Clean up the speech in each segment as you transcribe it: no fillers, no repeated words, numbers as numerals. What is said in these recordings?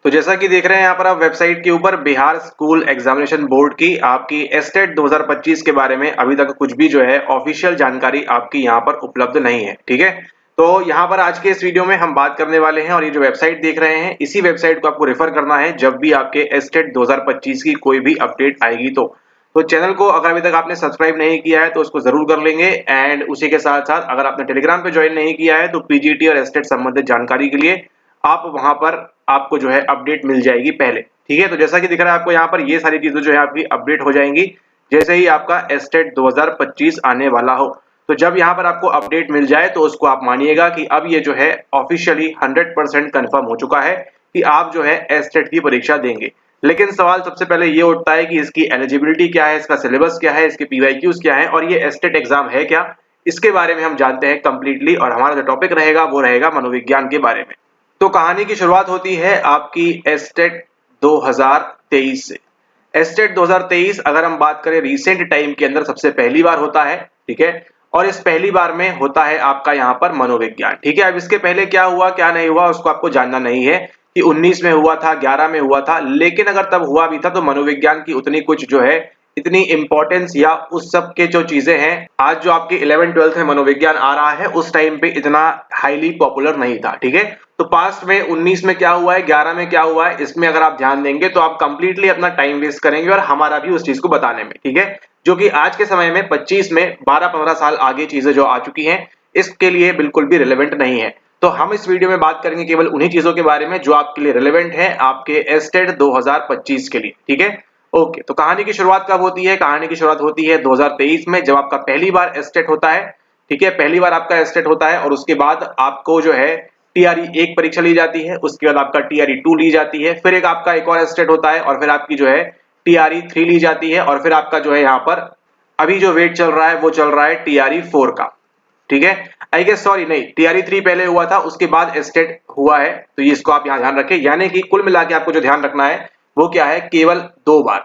तो जैसा कि देख रहे हैं यहाँ पर आप वेबसाइट के ऊपर बिहार स्कूल एग्जामिनेशन बोर्ड की आपकी एस्टेट 2025 के बारे में अभी तक कुछ भी जो है ऑफिशियल जानकारी आपकी यहाँ पर उपलब्ध नहीं है। ठीक है, तो यहाँ पर आज के इस वीडियो में हम बात करने वाले हैं और ये जो वेबसाइट देख रहे हैं इसी वेबसाइट को आपको रेफर करना है जब भी आपके एस्टेट 2025 की कोई भी अपडेट आएगी। तो चैनल को अगर अभी तक आपने सब्सक्राइब नहीं किया है तो उसको जरूर कर लेंगे एंड उसी के साथ साथ अगर आपने टेलीग्राम पे ज्वाइन नहीं किया है तो पीजीटी और एस्टेट संबंधित जानकारी के लिए आप वहां पर आपको जो है अपडेट मिल जाएगी पहले। ठीक है, तो जैसा कि दिख रहा है आपको यहाँ पर ये सारी चीजें जो है आपकी अपडेट हो जाएंगी जैसे ही आपका एस्टेट 2025 आने वाला हो। तो जब यहाँ पर आपको अपडेट मिल जाए तो उसको आप मानिएगा कि अब ये जो है ऑफिशियली 100% कंफर्म हो चुका है कि आप जो है एस्टेट की परीक्षा देंगे। लेकिन सवाल सबसे पहले ये उठता है कि इसकी एलिजिबिलिटी क्या है, इसका सिलेबस क्या है, इसके पीवाईक्यूज क्या है और ये एस्टेट एग्जाम है क्या, इसके बारे में हम जानते हैं कंप्लीटली। और हमारा जो टॉपिक रहेगा वो रहेगा मनोविज्ञान के बारे में। तो कहानी की शुरुआत होती है आपकी एस्टेट 2023 से। एस्टेट 2023 अगर हम बात करें रिसेंट टाइम के अंदर सबसे पहली बार होता है। ठीक है, और इस पहली बार में होता है आपका यहाँ पर मनोविज्ञान। ठीक है, अब इसके पहले क्या हुआ क्या नहीं हुआ उसको आपको जानना नहीं है कि 19 में हुआ था, 11 में हुआ था, लेकिन अगर तब हुआ भी था तो मनोविज्ञान की उतनी कुछ जो है इतनी इंपॉर्टेंस या उस सब के जो चीजें हैं आज जो आपके 11th-12th में मनोविज्ञान आ रहा है उस टाइम पे इतना हाईली पॉपुलर नहीं था। ठीक है, तो पास्ट में 19 में क्या हुआ है, 11 में क्या हुआ है, इसमें अगर आप ध्यान देंगे तो आप कंप्लीटली अपना टाइम वेस्ट करेंगे और हमारा भी उस चीज को बताने में। ठीक है, जो कि आज के समय में 25 में 12-15 साल आगे चीजें जो आ चुकी हैं इसके लिए बिल्कुल भी रिलेवेंट नहीं है। तो हम इस वीडियो में बात करेंगे केवल उन्हीं चीजों के बारे में जो आपके लिए रिलेवेंट है आपके एस्टेट 2025 के लिए। ठीक है, ओके, तो कहानी की शुरुआत कब होती है? कहानी की शुरुआत होती है 2023 में जब आपका पहली बार एस्टेट होता है। ठीक है, पहली बार आपका एस्टेट होता है और उसके बाद आपको जो है टीआरई 1 परीक्षा ली जाती है, उसके बाद आपका टीआरई 2 ली जाती है, फिर एक आपका एक और एस्टेट होता है और फिर आपकी जो है टीआरई 3 ली जाती है और फिर आपका जो है यहाँ पर अभी जो वेट चल रहा है वो चल रहा है टीआरई 4 का। ठीक है, आई गेस सॉरी नहीं, टीआरई 3 पहले हुआ था उसके बाद एस्टेट हुआ है, तो ये इसको आप यहाँ ध्यान रखें। यानी कि कुल मिला के आपको जो ध्यान रखना है वो क्या है, केवल 2 बार।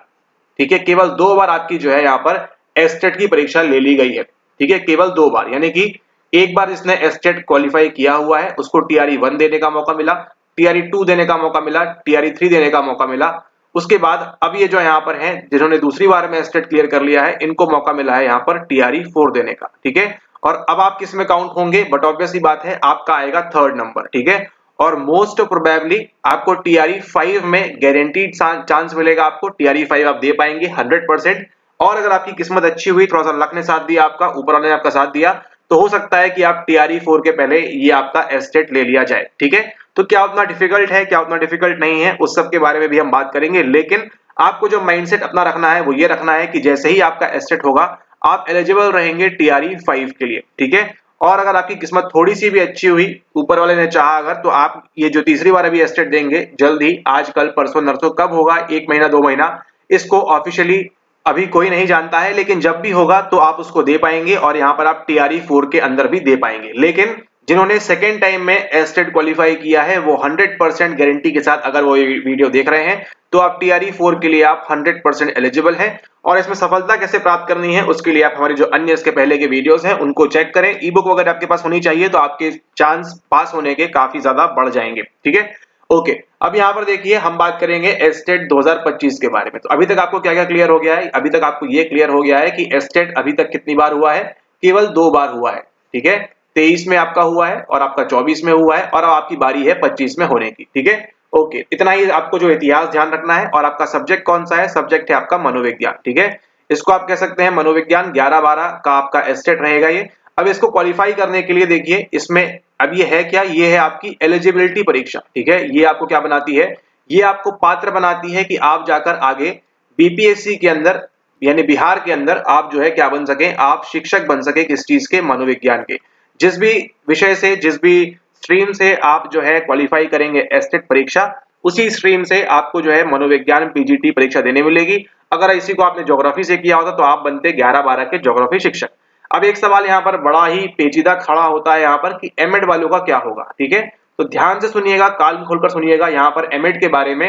ठीक है, केवल 2 बार आपकी जो है यहाँ पर एस्टेट की परीक्षा ले ली गई है। ठीक है, केवल 2 बार, यानी कि एक बार जिसने एस्टेट क्वालिफाई किया हुआ है उसको टीआरई 1 देने का मौका मिला, टीआरई 2 देने का मौका मिला, टीआरई 3 देने का मौका मिला। उसके बाद अब ये जो यहाँ पर है जिन्होंने दूसरी बार में एस्टेट क्लियर कर लिया है इनको मौका मिला है यहाँ पर टीआरई 4 देने का। ठीक है, और अब आप किस में काउंट होंगे, बट ऑब्वियसली बात है आपका आएगा 3rd नंबर। ठीक है, और मोस्ट प्रोबेबली आपको टीआरई 5 में गारंटीड चांस मिलेगा, आपको टीआरई 5 आप दे पाएंगे 100%। और अगर आपकी किस्मत अच्छी हुई, थोड़ा सा लक ने साथ दिया, आपका ऊपर वाले ने आपका साथ दिया, तो हो सकता है कि आप टीआरई 4 के पहले ये आपका एस्टेट ले लिया जाए। ठीक है, तो क्या उतना डिफिकल्ट है, क्या उतना डिफिकल्ट नहीं है, उस सब के बारे में भी हम बात करेंगे। लेकिन आपको जो माइंडसेट अपना रखना है वो ये रखना है कि जैसे ही आपका एस्टेट होगा आप एलिजिबल रहेंगे टीआरई 5 के लिए। ठीक है, और अगर आपकी किस्मत थोड़ी सी भी अच्छी हुई, ऊपर वाले ने चाहा अगर, तो आप ये जो तीसरी बार अभी एस्टेट देंगे जल्द ही, आज कल परसों नरसों, कब होगा, 1 महीना 2 महीना, इसको ऑफिशियली अभी कोई नहीं जानता है, लेकिन जब भी होगा तो आप उसको दे पाएंगे और यहाँ पर आप टीआरई 4 के अंदर भी दे पाएंगे। लेकिन जिन्होंने सेकेंड टाइम में एस्टेट क्वालिफाई किया है वो 100% गारंटी के साथ अगर वो वीडियो देख रहे हैं तो आप टीआरई 4 के लिए आप 100% एलिजिबल हैं। और इसमें सफलता कैसे प्राप्त करनी है उसके लिए आप हमारी जो अन्य इसके पहले के वीडियोस हैं उनको चेक करें। ई बुक वगैरह आपके पास होनी चाहिए तो आपके चांस पास होने के काफी ज्यादा बढ़ जाएंगे। ठीक है, ओके, अब यहाँ पर देखिए हम बात करेंगे एस्टेट 2025 के बारे में। तो अभी तक आपको क्या क्या क्लियर हो गया है? अभी तक आपको ये क्लियर हो गया है कि एस्टेट अभी तक कितनी बार हुआ है, केवल 2 बार हुआ है। ठीक है, 23 में आपका हुआ है और आपका 24 में हुआ है और अब आपकी बारी है 25 में होने की। ठीक है, ओके, इतना ही आपको जो इतिहास ध्यान रखना है। और आपका सब्जेक्ट कौन सा है? सब्जेक्ट है आपका मनोविज्ञान। ठीक है, इसको आप कह सकते हैं मनोविज्ञान 11-12 का आपका एस्टेट रहेगा ये। अब इसको क्वालिफाई करने के लिए देखिए इसमें अब ये है क्या, ये है आपकी एलिजिबिलिटी परीक्षा। ठीक है, ये आपको क्या बनाती है, ये आपको पात्र बनाती है कि आप जाकर आगे बीपीएससी के अंदर यानी बिहार के अंदर आप जो है क्या बन सके, आप शिक्षक बन सके। किस चीज के? मनोविज्ञान के। जिस भी विषय से, जिस भी स्ट्रीम से आप जो है क्वालिफाई करेंगे एस्टेट परीक्षा, उसी स्ट्रीम से आपको जो है मनोविज्ञान पीजीटी परीक्षा देने मिलेगी। अगर इसी को आपने ज्योग्राफी से किया होता तो आप बनते 11-12 के ज्योग्राफी शिक्षक। अब एक सवाल यहाँ पर बड़ा ही पेचीदा खड़ा होता है यहाँ पर कि एमएड वालों का क्या होगा। ठीक है, तो ध्यान से सुनिएगा, कान खोलकर सुनिएगा, यहाँ पर एमएड के बारे में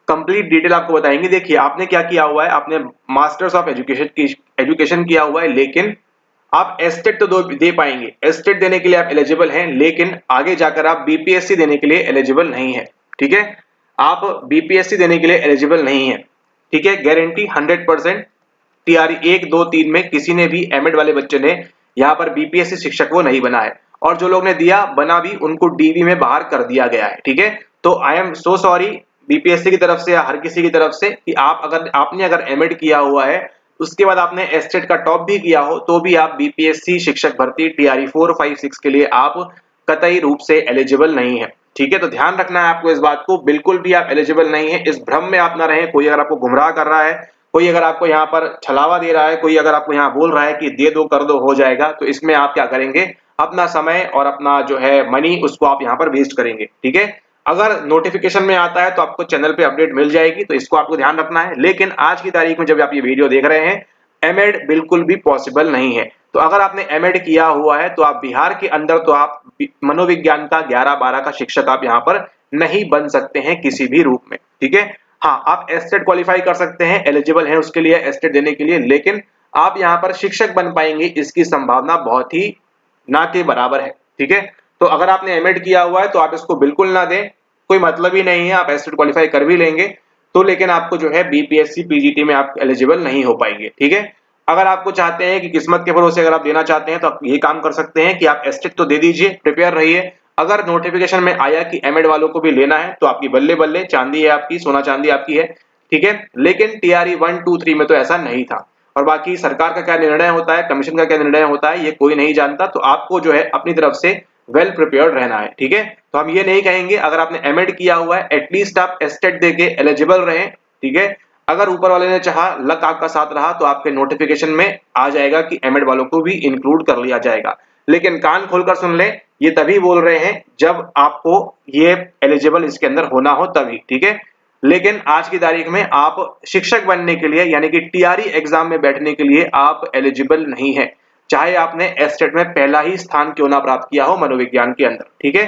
कंप्लीट डिटेल आपको बताएंगे। देखिए आपने क्या किया हुआ है, आपने मास्टर्स ऑफ एजुकेशन किया हुआ है, लेकिन आप एस्टेट तो दे पाएंगे, एस्टेट देने के लिए आप एलिजिबल हैं, लेकिन आगे जाकर आप बीपीएससी देने के लिए एलिजिबल नहीं है। ठीक है, आप बीपीएससी देने के लिए एलिजिबल नहीं है। ठीक है, गारंटी 100%। टीआरई 1 2 3 में किसी ने भी एमएड वाले बच्चे ने यहाँ पर बीपीएससी शिक्षक वो नहीं बना है, और जो लोग ने दिया बना भी उनको डीवी में बाहर कर दिया गया है। ठीक है, तो I am so sorry BPSC की तरफ से या हर किसी की तरफ से कि आपने अगर एमएड किया हुआ है, उसके बाद आपने एस्टेट का टॉप भी किया हो, तो भी आप बीपीएससी शिक्षक भर्ती टीआरई 4 5 6 के लिए आप कतई रूप से एलिजिबल नहीं है। ठीक है, तो ध्यान रखना है आपको इस बात को, बिल्कुल भी आप एलिजिबल नहीं है। इस भ्रम में आप ना रहें। कोई अगर आपको गुमराह कर रहा है, कोई अगर आपको यहाँ पर छलावा दे रहा है, कोई अगर आपको यहाँ बोल रहा है कि दे दो कर दो हो जाएगा, तो इसमें आप क्या करेंगे, अपना समय और अपना जो है मनी उसको आप यहाँ पर वेस्ट करेंगे। ठीक है, अगर नोटिफिकेशन में आता है तो आपको चैनल पे अपडेट मिल जाएगी, तो इसको आपको ध्यान रखना है। लेकिन आज की तारीख में जब आप ये वीडियो देख रहे हैं, एमएड बिल्कुल भी पॉसिबल नहीं है। तो अगर आपने एमएड किया हुआ है तो आप बिहार के अंदर तो आप मनोविज्ञान का 11-12 का शिक्षक आप यहाँ पर नहीं बन सकते हैं किसी भी रूप में। ठीक है, हाँ आप एस्टेट क्वालिफाई कर सकते हैं, एलिजिबल हैं उसके लिए एस्टेट देने के लिए, लेकिन आप यहाँ पर शिक्षक बन पाएंगे इसकी संभावना बहुत ही ना के बराबर है। ठीक है, तो अगर आपने एमएड किया हुआ है तो आप इसको बिल्कुल ना दें, कोई मतलब ही नहीं है। आप एस्टेट क्वालिफाई कर भी लेंगे तो लेकिन आपको जो है बीपीएससी पीजीटी में आप एलिजिबल नहीं हो पाएंगे। ठीक है, अगर आपको चाहते हैं कि किस्मत के भरोसे अगर आप देना चाहते हैं तो आप ये काम कर सकते हैं कि आप एस्टेट तो दे दीजिए, प्रिपेयर रहिए। अगर नोटिफिकेशन में आया कि एमएड वालों को भी लेना है तो आपकी बल्ले बल्ले, चांदी है आपकी, सोना चांदी आपकी है। ठीक है, लेकिन टीआरई 1 2 3 में तो ऐसा नहीं था। और बाकी सरकार का क्या निर्णय होता है, कमीशन का क्या निर्णय होता है, ये कोई नहीं जानता। तो आपको जो है अपनी तरफ से वेल प्रिपेयर्ड रहना है। ठीक है, तो हम ये नहीं कहेंगे, अगर आपने एमएड किया हुआ है एटलीस्ट आप एस्टेट देके एलिजिबल रहें। ठीक है, अगर ऊपर वाले ने चाहा, लक आपका साथ रहा, तो आपके नोटिफिकेशन में आ जाएगा कि एमएड वालों को भी इंक्लूड कर लिया जाएगा। लेकिन कान खोलकर सुन ले, ये तभी बोल रहे हैं जब आपको ये एलिजिबल इसके अंदर होना हो तभी। ठीक है, लेकिन आज की तारीख में आप शिक्षक बनने के लिए यानी कि टीआरई एग्जाम में बैठने के लिए आप एलिजिबल नहीं है, चाहे आपने एस्टेट में पहला ही स्थान क्यों ना प्राप्त किया हो मनोविज्ञान के अंदर। ठीक है,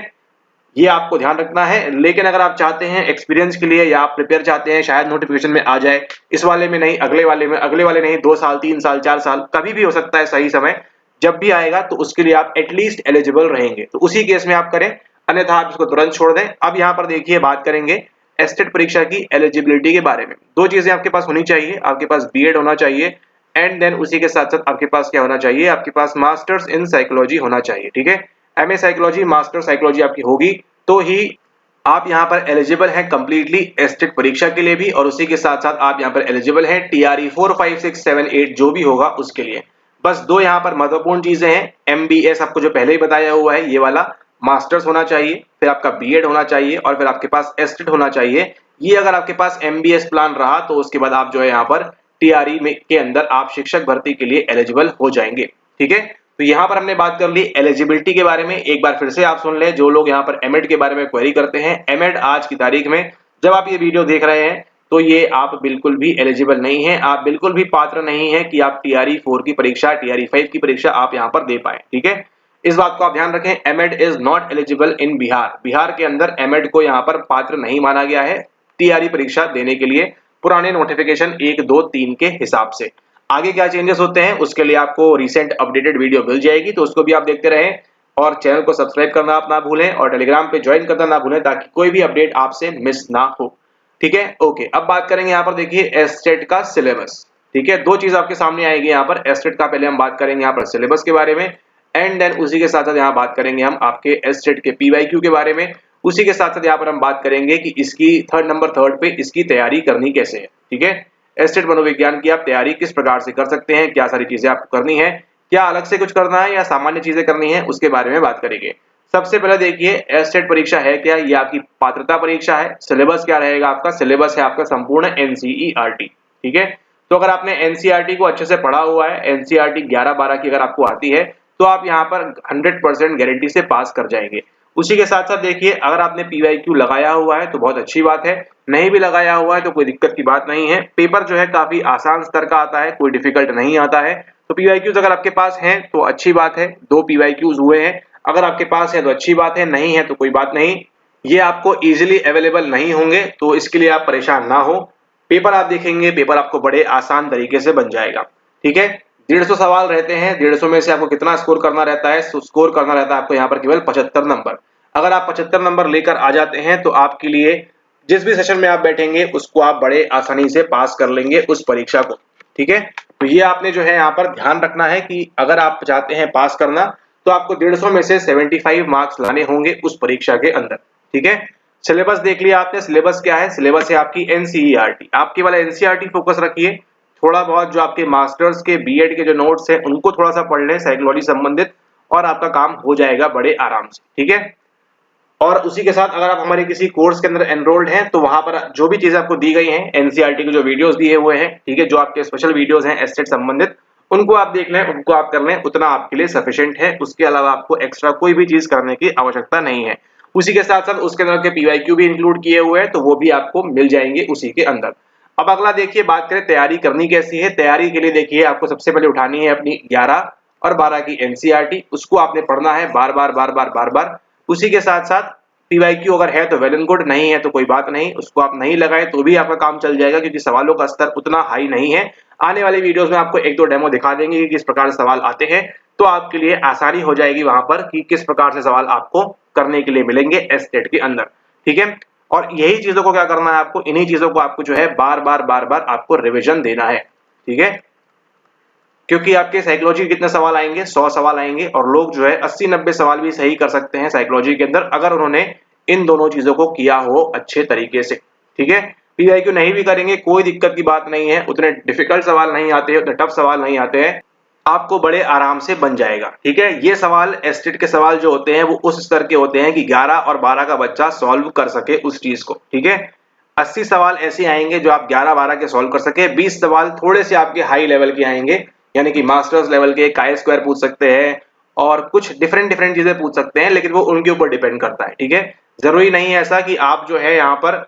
ये आपको ध्यान रखना है। लेकिन अगर आप चाहते हैं एक्सपीरियंस के लिए या आप प्रिपेयर चाहते हैं शायद नोटिफिकेशन में आ जाए, इस वाले में नहीं अगले वाले में, अगले वाले नहीं 2 साल 3 साल 4 साल कभी भी हो सकता है, सही समय जब भी आएगा तो उसके लिए आप एटलीस्ट एलिजिबल रहेंगे, तो उसी केस में आप करें, अन्यथा आप इसको तुरंत छोड़ दें। अब यहाँ पर देखिए बात करेंगे एस्टेट परीक्षा की एलिजिबिलिटी के बारे में। 2 चीजें आपके पास होनी चाहिए, आपके पास बीएड होना चाहिए एंड देन उसी के साथ साथ आपके पास क्या होना चाहिए, आपके पास मास्टर्स इन साइकोलॉजी होना चाहिए। ठीक है, एमए साइकोलॉजी, मास्टर साइकोलॉजी आपकी होगी तो ही आप यहाँ पर एलिजिबल हैं कंप्लीटली एस्टेट परीक्षा के लिए भी, और उसी के साथ साथ आप यहाँ पर एलिजिबल हैं टीआरई 4 5 6 7 8 जो भी होगा उसके लिए। बस 2 यहाँ पर महत्वपूर्ण चीजें हैं, एमबीएस आपको जो पहले ही बताया हुआ है ये वाला, मास्टर्स होना चाहिए, फिर आपका बीएड होना चाहिए और फिर आपके पास एस्टेट होना चाहिए। ये अगर आपके पास एमबीएस प्लान रहा तो उसके बाद आप जो है यहाँ पर टीआरई में के अंदर आप शिक्षक भर्ती के लिए एलिजिबल हो जाएंगे। ठीक है, तो यहाँ पर हमने बात कर ली एलिजिबिलिटी के बारे में। एक बार फिर से आप सुन ले, जो लोग यहाँ पर एमएड के बारे में क्वेरी करते हैं, एमएड आज की तारीख में जब आप ये वीडियो देख रहे हैं तो ये आप बिल्कुल भी एलिजिबल नहीं है, आप बिल्कुल भी पात्र नहीं है कि आप टीआरई 4 की परीक्षा, टीआरई 5 की परीक्षा आप यहाँ पर दे पाए। ठीक है, इस बात को आप ध्यान रखें, MEd is not eligible in Bihar. Bihar के अंदर एमएड को यहाँ पर पात्र नहीं माना गया है टीआरई परीक्षा देने के लिए, पुराने नोटिफिकेशन 1 2 3 के हिसाब से। आगे क्या चेंजेस होते हैं उसके लिए आपको रिसेंट अपडेटेड वीडियो मिल जाएगी, तो उसको भी आप देखते रहें और चैनल को सब्सक्राइब करना आप ना भूलें और टेलीग्राम पे ज्वाइन करना ना भूलें ताकि कोई भी अपडेट आपसे मिस ना हो। ठीक है, ओके, अब बात करेंगे यहाँ पर देखिए एस्टेट का सिलेबस। ठीक है, 2 चीज आपके सामने आएगी यहाँ पर एस्टेट का, पहले हम बात करेंगे यहाँ पर सिलेबस के बारे में एंड देन उसी के साथ साथ यहाँ बात करेंगे हम आपके एस्टेट के पीवाईक्यू के बारे में। उसी के साथ साथ यहाँ पर हम बात करेंगे कि इसकी नंबर 3 पे इसकी तैयारी करनी कैसे है। ठीक है, एस्टेट मनोविज्ञान की आप तैयारी किस प्रकार से कर सकते हैं, क्या सारी चीजें आपको करनी है, क्या अलग से कुछ करना है या सामान्य चीजें करनी है, उसके बारे में बात करेंगे। सबसे पहले देखिए एस्टेट परीक्षा है क्या, ये आपकी पात्रता परीक्षा है। सिलेबस क्या रहेगा आपका, सिलेबस है आपका संपूर्ण एनसीईआरटी। ठीक है, तो अगर आपने एनसीईआरटी को अच्छे से पढ़ा हुआ है, एनसीईआरटी 11-12 की अगर आपको आती है तो आप यहाँ पर 100% गारंटी से पास कर जाएंगे। उसी के साथ साथ देखिए अगर आपने पीवाईक्यू लगाया हुआ है तो बहुत अच्छी बात है, नहीं भी लगाया हुआ है तो कोई दिक्कत की बात नहीं है। पेपर जो है काफी आसान स्तर का आता है, कोई डिफिकल्ट नहीं आता है। तो पीवाईक्यूज अगर आपके पास हैं तो अच्छी बात है, 2 पीवाईक्यूज हुए हैं, अगर आपके पास है तो अच्छी बात है, नहीं है तो कोई बात नहीं। ये आपको इजीली अवेलेबल नहीं होंगे तो इसके लिए आप परेशान ना हो। पेपर आप देखेंगे, पेपर आपको बड़े आसान तरीके से बन जाएगा। ठीक है, 150 सवाल रहते हैं, 150 में से आपको कितना स्कोर करना रहता है, स्कोर करना रहता है आपको यहाँ पर केवल 75 नंबर। अगर आप 75 नंबर लेकर आ जाते हैं तो आपके लिए जिस भी सेशन में आप बैठेंगे उसको आप बड़े आसानी से पास कर लेंगे उस परीक्षा को। ठीक है, तो ये आपने जो है यहाँ पर ध्यान रखना है कि अगर आप चाहते हैं पास करना तो आपको 150 में से 75 मार्क्स लाने होंगे उस परीक्षा के अंदर। ठीक है, सिलेबस देख लिया आपने। सिलेबस क्या है? सिलेबस है आपकी एनसीईआरटी। आप केवल एनसीईआरटी फोकस रखिए। थोड़ा बहुत जो आपके मास्टर्स के बीएड के जो नोट्स हैं उनको थोड़ा सा पढ़ लें साइकोलॉजी संबंधित, और आपका काम हो जाएगा बड़े आराम से। ठीक है, और उसी के साथ अगर आप हमारे किसी कोर्स के अंदर एनरोल्ड हैं तो वहां पर जो भी चीजें आपको दी गई हैं, एनसीईआरटी के जो वीडियोस दिए हुए हैं, ठीक है, जो आपके स्पेशल वीडियोस हैं एस्टेट संबंधित, उनको आप देख लें, उनको आप कर लें, उतना आपके लिए सफिशिएंट है। उसके अलावा आपको एक्स्ट्रा कोई भी चीज करने की आवश्यकता नहीं है। उसी के साथ साथ उसके अंदर के पीवाईक्यू भी इंक्लूड किए हुए हैं, तो वो भी आपको मिल जाएंगे उसी के अंदर। अब अगला देखिए, बात करें तैयारी करनी कैसी है। तैयारी के लिए देखिए, आपको सबसे पहले उठानी है अपनी 11 और 12 की एनसीईआरटी। उसको आपने पढ़ना है बार बार बार बार बार बार। उसी के साथ साथ पीवाईक्यू अगर है तो वेल एंड गुड, नहीं है तो कोई बात नहीं, उसको आप नहीं लगाएं तो भी आपका काम चल जाएगा, क्योंकि सवालों का स्तर उतना हाई नहीं है। आने वाली वीडियोस में आपको एक दो डेमो दिखा देंगे कि किस प्रकार से सवाल आते हैं, तो आपके लिए आसानी हो जाएगी वहां पर कि किस प्रकार से सवाल आपको करने के लिए मिलेंगे एस्टेट के अंदर। ठीक है, और यही चीजों को क्या करना है आपको, इन्हीं चीजों को आपको जो है बार बार बार बार आपको रिविजन देना है। ठीक है, क्योंकि आपके साइकोलॉजी के कितने सवाल आएंगे, 100 सवाल आएंगे, और लोग जो है 80-90 सवाल भी सही कर सकते हैं साइकोलॉजी के अंदर अगर उन्होंने इन दोनों चीजों को किया हो अच्छे तरीके से। ठीक है, पीवाईक्यू नहीं भी करेंगे कोई दिक्कत की बात नहीं है, उतने डिफिकल्ट सवाल नहीं आते, उतने टफ सवाल नहीं आते हैं, आपको बड़े आराम से बन जाएगा। ठीक है, ये सवाल एस्टेट के सवाल जो होते हैं वो उस स्तर के होते हैं कि 11 और 12 का बच्चा सॉल्व कर सके उस चीज को। ठीक है, 80 सवाल ऐसे आएंगे जो आप 11-12 के सॉल्व कर सके, 20 सवाल थोड़े से आपके हाई लेवल के आएंगे, यानी कि मास्टर्स लेवल के काय स्क्वायर पूछ सकते हैं और कुछ डिफरेंट डिफरेंट चीजें पूछ सकते हैं, लेकिन वो उनके ऊपर डिपेंड करता है। ठीक है, जरूरी नहीं है ऐसा कि आप जो है यहाँ पर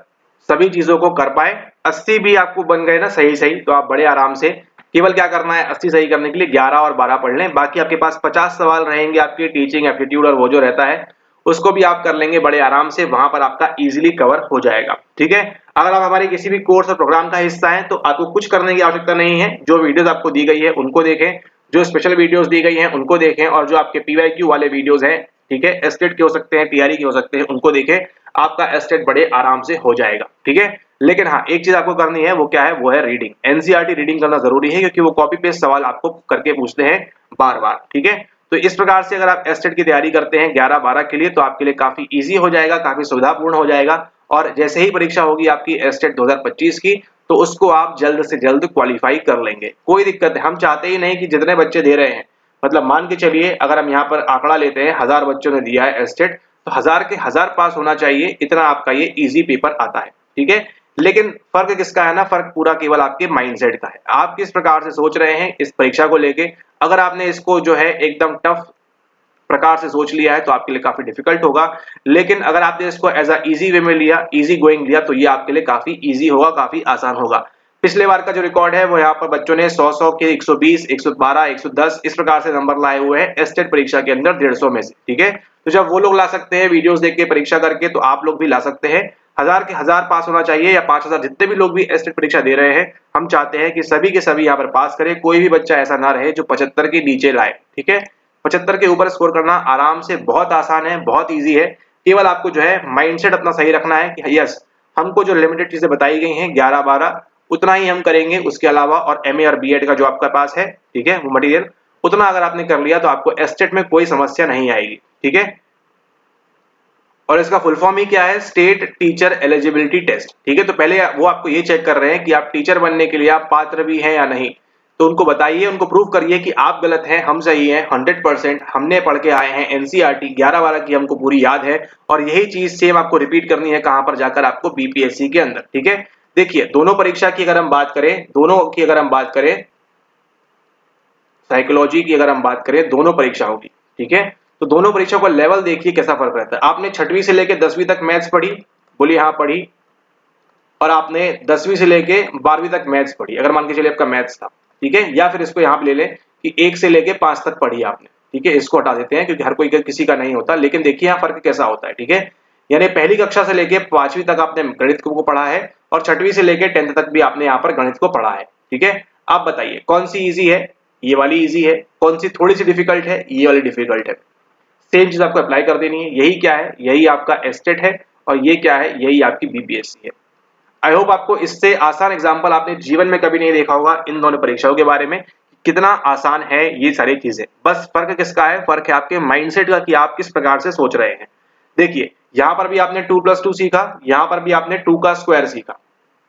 सभी चीजों को कर पाए। 80 भी आपको बन गए ना सही सही, तो आप बड़े आराम से, केवल क्या करना है 80 सही करने के लिए 11 और 12 पढ़ लें, बाकी आपके पास 50 सवाल रहेंगे आपके टीचिंग एप्टीट्यूड और वो जो रहता है उसको भी आप कर लेंगे बड़े आराम से, वहां पर आपका इजीली कवर हो जाएगा। ठीक है, अगर आप हमारे किसी भी कोर्स और प्रोग्राम का हिस्सा हैं तो आपको कुछ करने की आवश्यकता नहीं है। जो वीडियोस आपको दी गई है उनको देखें, जो स्पेशल वीडियोस दी गई हैं उनको देखें, और जो आपके पीवाईक्यू वाले वीडियोस हैं, ठीक है, एस्टेट के हो सकते हैं, पीआरई के हो सकते हैं, उनको देखें, आपका एस्टेट बड़े आराम से हो जाएगा। ठीक है, लेकिन हाँ एक चीज आपको करनी है, वो क्या है, वो है रीडिंग। एनसीईआरटी रीडिंग करना जरूरी है, क्योंकि वो कॉपी पेस्ट सवाल आपको करके पूछते हैं बार बार। ठीक है, तो इस प्रकार से अगर आप एस्टेट की तैयारी करते हैं 11-12 के लिए तो आपके लिए काफी इजी हो जाएगा, काफी सुविधापूर्ण हो जाएगा, और जैसे ही परीक्षा होगी आपकी एस्टेट 2025 की, तो उसको आप जल्द से जल्द क्वालिफाई कर लेंगे। कोई दिक्कत है, हम चाहते ही नहीं कि जितने बच्चे दे रहे हैं, मतलब मान के चलिए अगर हम यहाँ पर आंकड़ा लेते हैं 1000 बच्चों ने दिया है एस्टेट, तो 1000 के 1000 पास होना चाहिए, इतना आपका ये इजी पेपर आता है। ठीक है, लेकिन फर्क किसका है ना, फर्क पूरा केवल आपके माइंडसेट का है। आप किस प्रकार से सोच रहे हैं इस परीक्षा को लेके। अगर आपने इसको जो है एकदम टफ प्रकार से सोच लिया है तो आपके लिए काफी डिफिकल्ट होगा, लेकिन अगर आपने इसको एज अ इजी वे में लिया, इजी गोइंग लिया, तो ये आपके लिए काफी इजी होगा, काफी आसान होगा। पिछले बार का जो रिकॉर्ड है वो यहाँ पर बच्चों ने 100 के 120, 112, 110 इस प्रकार से नंबर लाए हुए हैं एस्टेट परीक्षा के अंदर 150 में से। ठीक है, तो जब वो लोग ला सकते हैं वीडियोस देख के परीक्षा करके, तो आप लोग भी ला सकते हैं। 1000 के 1000 पास होना चाहिए, या 5000, जितने भी लोग भी एस्टेट परीक्षा दे रहे हैं, हम चाहते हैं कि सभी के सभी यहाँ पर पास करें। कोई भी बच्चा ऐसा ना रहे जो 75 के नीचे लाए। ठीक है, 75 के ऊपर स्कोर करना आराम से बहुत आसान है, बहुत इजी है। केवल आपको जो है माइंडसेट अपना सही रखना है कि यस, हमको जो लिमिटेड चीजें बताई गई हैं 11-12 उतना ही हम करेंगे, उसके अलावा और एमए और बीएड का जो आपका पास है, ठीक है, वो मटेरियल उतना अगर आपने कर लिया तो आपको एस्टेट में कोई समस्या नहीं आएगी। ठीक है, और इसका फुल फॉर्म ही क्या है, स्टेट टीचर एलिजिबिलिटी टेस्ट। ठीक है, तो पहले वो आपको ये चेक कर रहे हैं कि आप टीचर बनने के लिए आप पात्र भी हैं या नहीं, तो उनको बताइए, उनको प्रूव करिए कि आप गलत हैं, हम सही हैं 100%, हमने पढ़ के आए हैं एनसीईआरटी 11-12 की, हमको पूरी याद है, और यही चीज सेम आपको रिपीट करनी है कहां पर जाकर, आपको बीपीएससी के अंदर। ठीक है, देखिए दोनों परीक्षा की अगर हम बात करें, दोनों की अगर हम बात करें, साइकोलॉजी की अगर हम बात करें, दोनों परीक्षा होगी। ठीक है, तो दोनों परीक्षा का लेवल देखिए कैसा फर्क रहता है। आपने 6वीं से लेकर 10वीं तक मैथ्स पढ़ी, बोलिए हाँ पढ़ी, और आपने 10वीं से लेके 12वीं तक मैथ्स पढ़ी, अगर मान के चलिए आपका मैथ्स था। ठीक है, या फिर इसको यहाँ पे ले लें कि 1 से लेके 5 तक पढ़ी आपने। ठीक है, इसको हटा देते हैं क्योंकि हर कोई किसी का नहीं होता, लेकिन देखिए यहाँ फर्क कैसा होता है। ठीक है, यानी पहली कक्षा से लेके 5वीं तक आपने गणित को पढ़ा है, और 6वीं से लेके 10th तक भी आपने यहाँ पर गणित को पढ़ा है। ठीक है, आप बताइए कौन सी इजी है, ये वाली इजी है, कौन सी थोड़ी सी डिफिकल्ट है, ये वाली डिफिकल्ट है। सेम चीज आपको अप्लाई कर देनी है। यही क्या है, यही आपका एस्टेट है, और ये क्या है, यही आपकी बीपीएससी है। आई होप आपको इससे आसान एग्जाम्पल आपने जीवन में कभी नहीं देखा होगा इन दोनों परीक्षाओं के बारे में, कितना आसान है ये सारी चीजें। बस फर्क किसका है, फर्क है आपके माइंडसेट का कि आप किस प्रकार से सोच रहे हैं। देखिए यहाँ पर भी आपने 2+2 सीखा, यहाँ पर भी आपने 2 का स्क्वायर सीखा,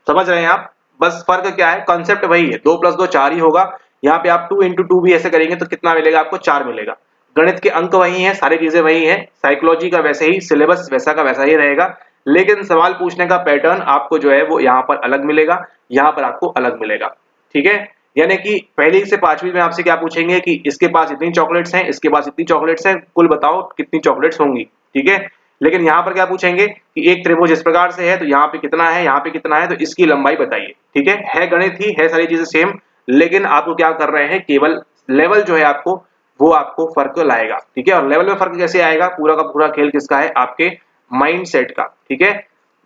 समझ रहे हैं आप। बस फर्क क्या है, कॉन्सेप्ट वही है, 2+2 4 ही होगा। यहाँ पे आप 2 × 2 भी ऐसे करेंगे तो कितना मिलेगा आपको, 4 मिलेगा। गणित के अंक वही है, सारी चीजें वही है, साइकोलॉजी का वैसे ही, सिलेबस वैसा का वैसा ही रहेगा, लेकिन सवाल पूछने का पैटर्न आपको जो है वो यहाँ पर अलग मिलेगा, यहाँ पर आपको अलग मिलेगा। ठीक है, यानी कि पहली से पांचवी में आपसे क्या पूछेंगे कि इसके पास इतनी चॉकलेट्स हैं, इसके पास इतनी चॉकलेट्स हैं, कुल बताओ कितनी चॉकलेट्स होंगी। ठीक है, लेकिन यहाँ पर क्या पूछेंगे कि एक त्रिभुज इस प्रकार से है तो यहाँ पे कितना है, यहाँ पे कितना है, तो इसकी लंबाई बताइए। ठीक है गणित ही है, सारी चीजें सेम, लेकिन आपको क्या कर रहे हैं, केवल लेवल जो है आपको वो आपको फर्क लाएगा। ठीक है, और लेवल में फर्क कैसे आएगा, पूरा का पूरा खेल किसका है, आपके माइंड सेट का। ठीक है,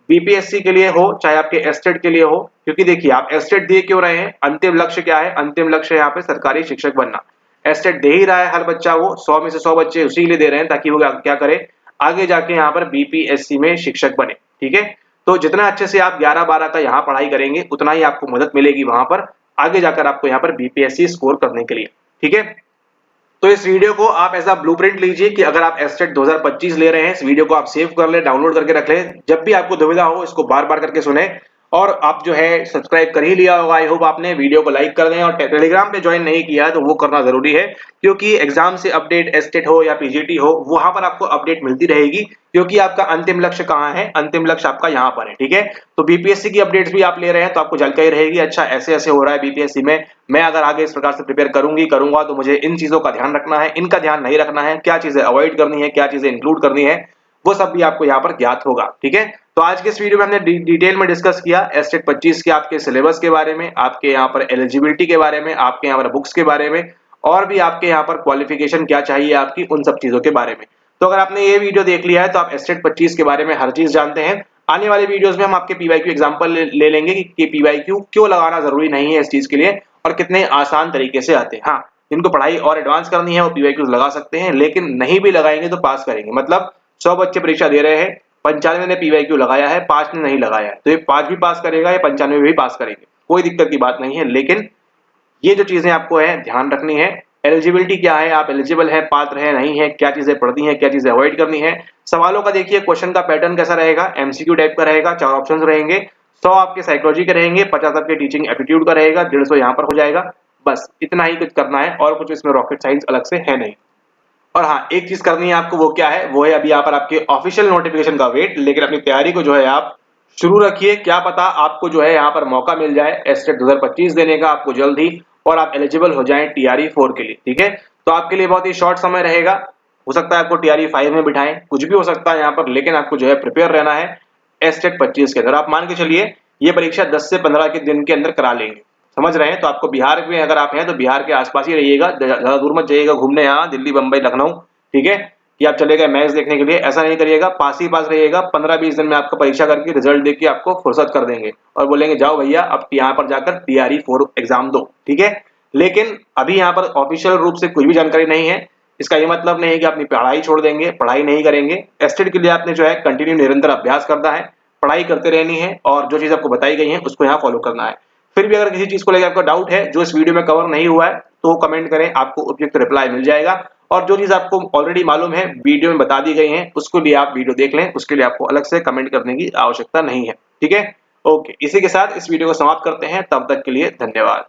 बीपीएससी के लिए हो चाहे आपके एस्टेट के लिए हो, क्योंकि देखिए आप एस्टेट दे क्यों रहे हैं, अंतिम लक्ष्य क्या है, अंतिम लक्ष्य यहाँ पे सरकारी शिक्षक बनना। एस्टेट दे ही रहा है हर बच्चा, वो 100 में से 100 बच्चे उसी के लिए दे रहे हैं ताकि वो क्या करे, आगे जाके यहाँ पर बीपीएससी में शिक्षक बने। ठीक है, तो जितना अच्छे से आप 11-12 का यहाँ पढ़ाई करेंगे उतना ही आपको मदद मिलेगी वहां पर आगे जाकर आपको यहाँ पर बीपीएससी स्कोर करने के लिए। ठीक है, तो इस वीडियो को आप ऐसा ब्लूप्रिंट लीजिए कि अगर आप एस्टेट 2025 ले रहे हैं, इस वीडियो को आप सेव कर ले, डाउनलोड करके रख ले, जब भी आपको दुविधा हो इसको बार बार करके सुने। और आप जो है सब्सक्राइब कर ही लिया होगा, आई होप आपने, वीडियो को लाइक कर दें, और टेलीग्राम पे ज्वाइन नहीं किया है तो वो करना जरूरी है, क्योंकि एग्जाम से अपडेट, एस्टेट हो या पीजीटी हो, वहां पर आपको अपडेट मिलती रहेगी, क्योंकि आपका अंतिम लक्ष्य कहाँ है, अंतिम लक्ष्य आपका यहाँ पर है। ठीक है, तो बीपीएससी की अपडेट्स भी आप ले रहे हैं तो आपको जानकारी रहेगी, अच्छा ऐसे ऐसे हो रहा है बीपीएससी में, मैं अगर आगे इस प्रकार से प्रिपेयर करूंगा तो मुझे इन चीजों का ध्यान रखना है, इनका ध्यान नहीं रखना है, क्या चीजें अवॉइड करनी है, क्या चीजें इंक्लूड करनी है, वो सब भी आपको यहाँ पर ज्ञात होगा। ठीक है, तो आज के इस वीडियो में हमने डिटेल में डिस्कस किया एस्टेट 25 के आपके सिलेबस के बारे में, आपके यहाँ पर एलिजिबिलिटी के बारे में, आपके यहाँ पर बुक्स के बारे में, और भी आपके यहाँ पर क्वालिफिकेशन क्या चाहिए आपकी, उन सब चीजों के बारे में। तो अगर आपने ये वीडियो देख लिया है तो आप एस्टेट 25 के बारे में हर चीज जानते हैं। आने वाले वीडियोस में हम आपके पीवाईक्यू एग्जांपल ले लेंगे कि पीवाईक्यू क्यों लगाना जरूरी नहीं है इस चीज के लिए, और कितने आसान तरीके से आते हैं। हाँ, जिनको पढ़ाई और एडवांस करनी है वो पीवाईक्यू लगा सकते हैं, लेकिन नहीं भी लगाएंगे तो पास करेंगे। मतलब 100 बच्चे परीक्षा दे रहे हैं, 95 ने पीवाईक्यू लगाया है, 5 ने नहीं लगाया है, तो ये 5 भी पास करेगा, या 95 भी पास करेंगे, कोई दिक्कत की बात नहीं है। लेकिन ये जो चीजें आपको है ध्यान रखनी है, एलिजिबिलिटी क्या है, आप एलिजिबल है, पात्र है, नहीं है, क्या चीजें पढ़नी है, क्या चीजें अवॉइड करनी है। सवालों का देखिए क्वेश्चन का पैटर्न कैसा रहेगा, एमसीक्यू टाइप का रहेगा, 4 ऑप्शंस रहेंगे, 100 आपके साइकोलॉजी के रहेंगे, 50 आपके टीचिंग एप्टीट्यूड का रहेगा, 150 यहाँ पर हो जाएगा। बस इतना ही कुछ करना है, और कुछ इसमें रॉकेट साइंस अलग से है नहीं। और हाँ, एक चीज करनी है आपको, वो क्या है, वो है अभी यहाँ पर आपके ऑफिशियल नोटिफिकेशन का वेट, लेकिन अपनी तैयारी को जो है आप शुरू रखिए, क्या पता आपको जो है यहाँ पर मौका मिल जाए एस्टेट 2025 देने का आपको जल्द ही, और आप एलिजिबल हो जाएं टीआरई 4 के लिए। ठीक है, तो आपके लिए बहुत ही शॉर्ट समय रहेगा, हो सकता है आपको टीआरई 5 में बिठाएं, कुछ भी हो सकता है यहाँ पर, लेकिन आपको जो है प्रिपेयर रहना है एस्टेट 25 के अंदर। आप मान के चलिए ये परीक्षा 10 से 15 के दिन के अंदर करा लेंगे, समझ रहे हैं। तो आपको बिहार में अगर आप हैं तो बिहार के आसपास ही रहिएगा, ज्यादा दूर मत जाइएगा घूमने, यहाँ दिल्ली, बंबई, लखनऊ। ठीक है, कि आप चले गए मैच देखने के लिए, ऐसा नहीं करिएगा, पास ही पास रहिएगा। 15-20 दिन में आपका परीक्षा करके रिजल्ट देके आपको फुर्सत कर देंगे और बोलेंगे जाओ भैया अब यहाँ पर जाकर टीआरई 4 एग्जाम दो। ठीक है, लेकिन अभी यहाँ पर ऑफिशियल रूप से कुछ भी जानकारी नहीं है, इसका ये मतलब नहीं है कि अपनी पढ़ाई छोड़ देंगे, पढ़ाई नहीं करेंगे। एस्टेट के लिए आपने जो है कंटिन्यू निरंतर अभ्यास करना है, पढ़ाई करते रहनी है, और जो चीज आपको बताई गई है उसको यहाँ फॉलो करना है। फिर भी अगर किसी चीज को लेकर आपको डाउट है जो इस वीडियो में कवर नहीं हुआ है तो कमेंट करें, आपको उपयुक्त रिप्लाई मिल जाएगा। और जो चीज आपको ऑलरेडी मालूम है, वीडियो में बता दी गई है, उसको लिए आप वीडियो देख लें, उसके लिए आपको अलग से कमेंट करने की आवश्यकता नहीं है। ठीक है, ओके, इसी के साथ इस वीडियो को समाप्त करते हैं, तब तक के लिए धन्यवाद।